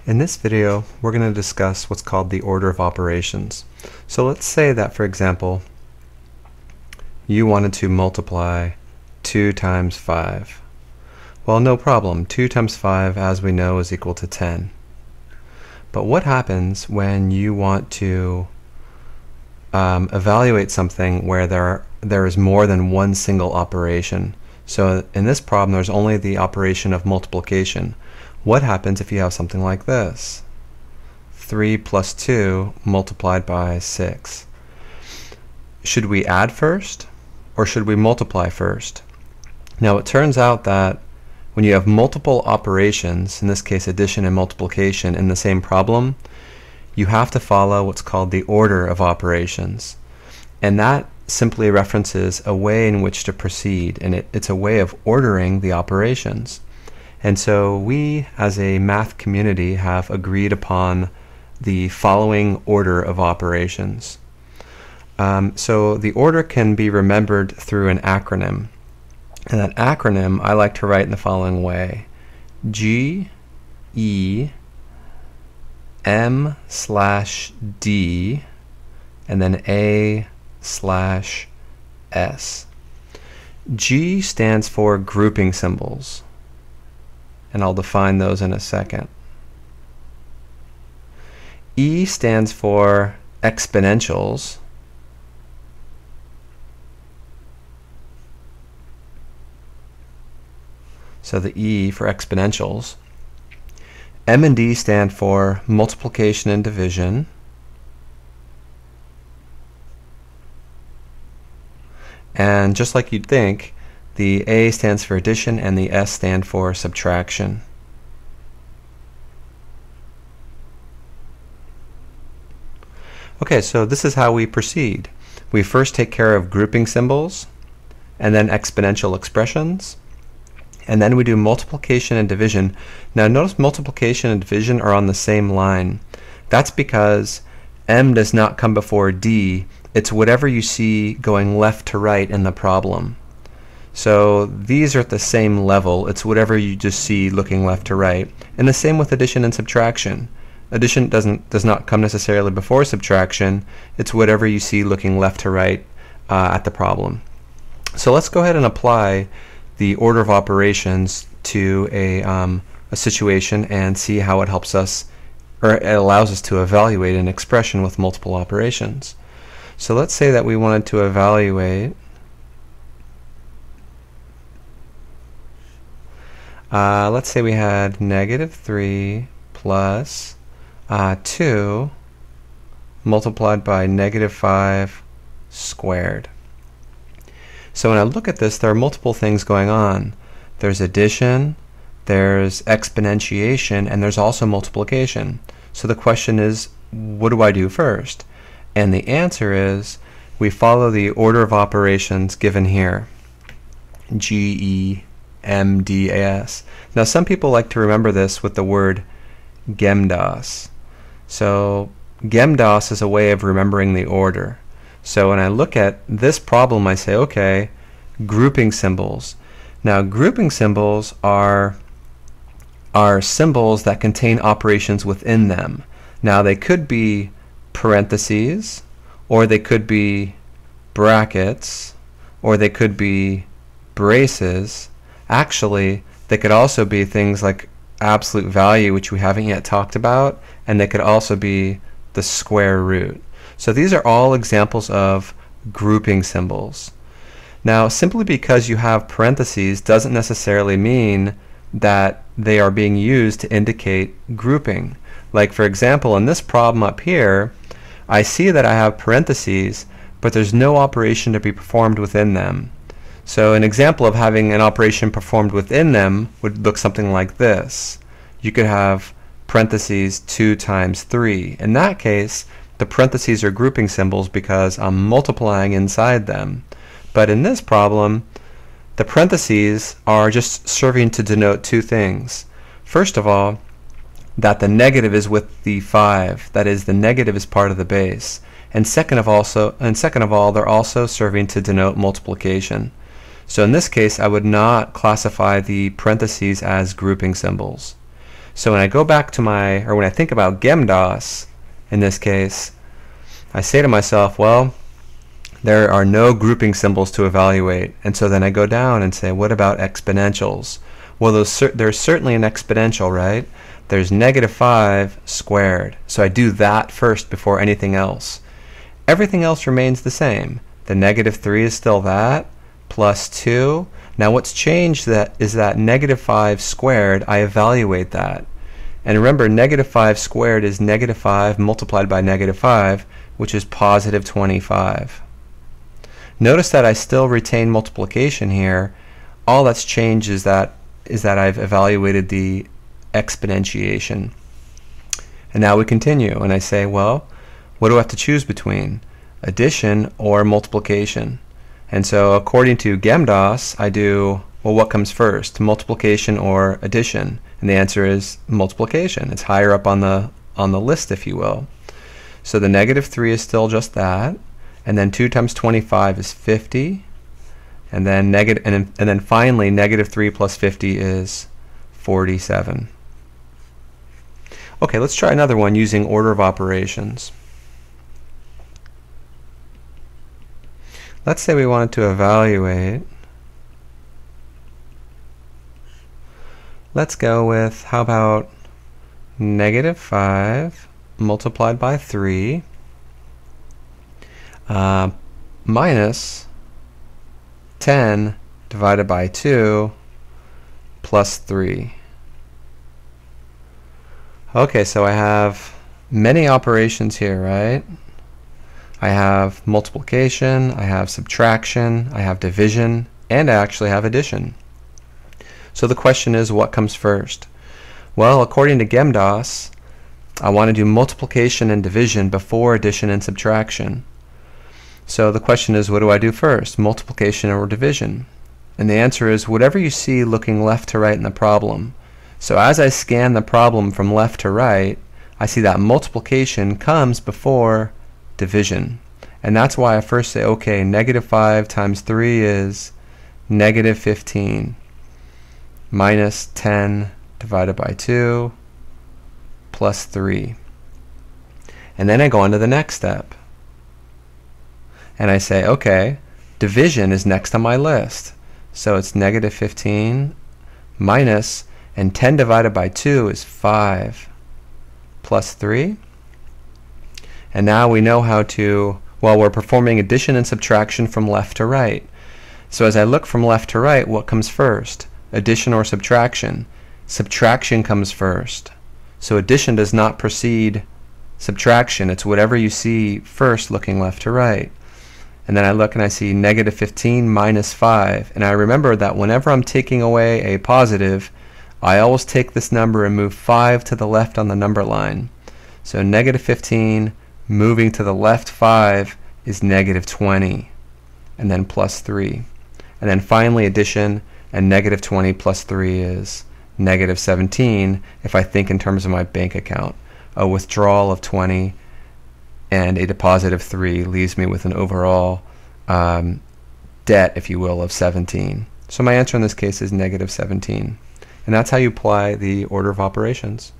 In this video, we're going to discuss what's called the order of operations. So let's say that, for example, you wanted to multiply 2 times 5. Well, no problem. 2 times 5, as we know, is equal to 10. But what happens when you want to evaluate something where there is more than one single operation? So in this problem, there's only the operation of multiplication. What happens if you have something like this? 3 plus 2 multiplied by 6. Should we add first, or should we multiply first? Now it turns out that when you have multiple operations, in this case addition and multiplication, in the same problem, you have to follow what's called the order of operations. And that simply references a way in which to proceed, and it's a way of ordering the operations. And so we, as a math community, have agreed upon the following order of operations. So the order can be remembered through an acronym. And that acronym I like to write in the following way: G, E, M slash D, and then A slash S. G stands for grouping symbols, and I'll define those in a second. E stands for exponentials, so the E for exponentials. M and D stand for multiplication and division. And just like you'd think, the A stands for addition and the S stand for subtraction. Okay, so this is how we proceed. We first take care of grouping symbols, and then exponential expressions, and then we do multiplication and division. Now notice multiplication and division are on the same line. That's because M does not come before D. It's whatever you see going left to right in the problem. So these are at the same level. It's whatever you just see looking left to right. And the same with addition and subtraction. Addition does not come necessarily before subtraction. It's whatever you see looking left to right at the problem. So let's go ahead and apply the order of operations to a situation and see how it helps us, or it allows us to evaluate an expression with multiple operations. So let's say that we wanted to evaluate let's say we had -3 plus 2 multiplied by -5 squared. So when I look at this, there are multiple things going on. There's addition, there's exponentiation, and there's also multiplication. So the question is, what do I do first? And the answer is, we follow the order of operations given here. G, E, M, D, A, S. Now some people like to remember this with the word GEMDAS. So GEMDAS is a way of remembering the order. So when I look at this problem, I say, okay, grouping symbols. Now grouping symbols are symbols that contain operations within them. Now they could be parentheses, or they could be brackets, or they could be braces. Actually, they could also be things like absolute value, which we haven't yet talked about, and they could also be the square root. So these are all examples of grouping symbols. Now, simply because you have parentheses doesn't necessarily mean that they are being used to indicate grouping. Like for example, in this problem up here, I see that I have parentheses, but there's no operation to be performed within them. So an example of having an operation performed within them would look something like this. You could have parentheses 2 times 3. In that case, the parentheses are grouping symbols because I'm multiplying inside them. But in this problem, the parentheses are just serving to denote two things. First of all, that the negative is with the 5. That is, the negative is part of the base. And second of all, they're also serving to denote multiplication. So in this case, I would not classify the parentheses as grouping symbols. So when I go back to when I think about GEMDAS, in this case, I say to myself, well, there are no grouping symbols to evaluate. And so then I go down and say, what about exponentials? Well, there's certainly an exponential, right? There's -5 squared. So I do that first before anything else. Everything else remains the same. The -3 is still that, plus 2. Now what's changed is that -5 squared, I evaluate that. And remember, -5 squared is -5 multiplied by -5, which is positive 25. Notice that I still retain multiplication here. All that's changed is that I've evaluated the exponentiation. And now we continue, and I say, well, what do I have to choose between? Addition or multiplication? And so according to GEMDAS, I do, well, what comes first, multiplication or addition? And the answer is multiplication. It's higher up on the list, if you will. So the -3 is still just that, and then 2 times 25 is 50, and then finally -3 plus 50 is 47. Okay, let's try another one using order of operations. Let's say we wanted to evaluate. Let's go with, how about -5 multiplied by 3 minus 10 divided by 2 plus 3. Okay, so I have many operations here, right? I have multiplication, I have subtraction, I have division, and I actually have addition. So the question is, what comes first? Well, according to GEMDAS, I want to do multiplication and division before addition and subtraction. So the question is, what do I do first, multiplication or division? And the answer is whatever you see looking left to right in the problem. So as I scan the problem from left to right, I see that multiplication comes before division. And that's why I first say, okay, -5 times 3 is -15 minus 10 divided by 2 plus 3. And then I go on to the next step. And I say, okay, division is next on my list. So it's -15 minus, and 10 divided by 2 is 5 plus 3. And now we know how to, well, we're performing addition and subtraction from left to right. So as I look from left to right, what comes first? Addition or subtraction? Subtraction comes first. So addition does not precede subtraction. It's whatever you see first looking left to right. And then I look and I see -15 minus 5. And I remember that whenever I'm taking away a positive, I always take this number and move 5 to the left on the number line. So -15 moving to the left 5 is -20, and then plus 3. And then finally addition, and -20 plus 3 is -17 if I think in terms of my bank account. A withdrawal of 20 and a deposit of 3 leaves me with an overall debt, if you will, of 17. So my answer in this case is -17. And that's how you apply the order of operations.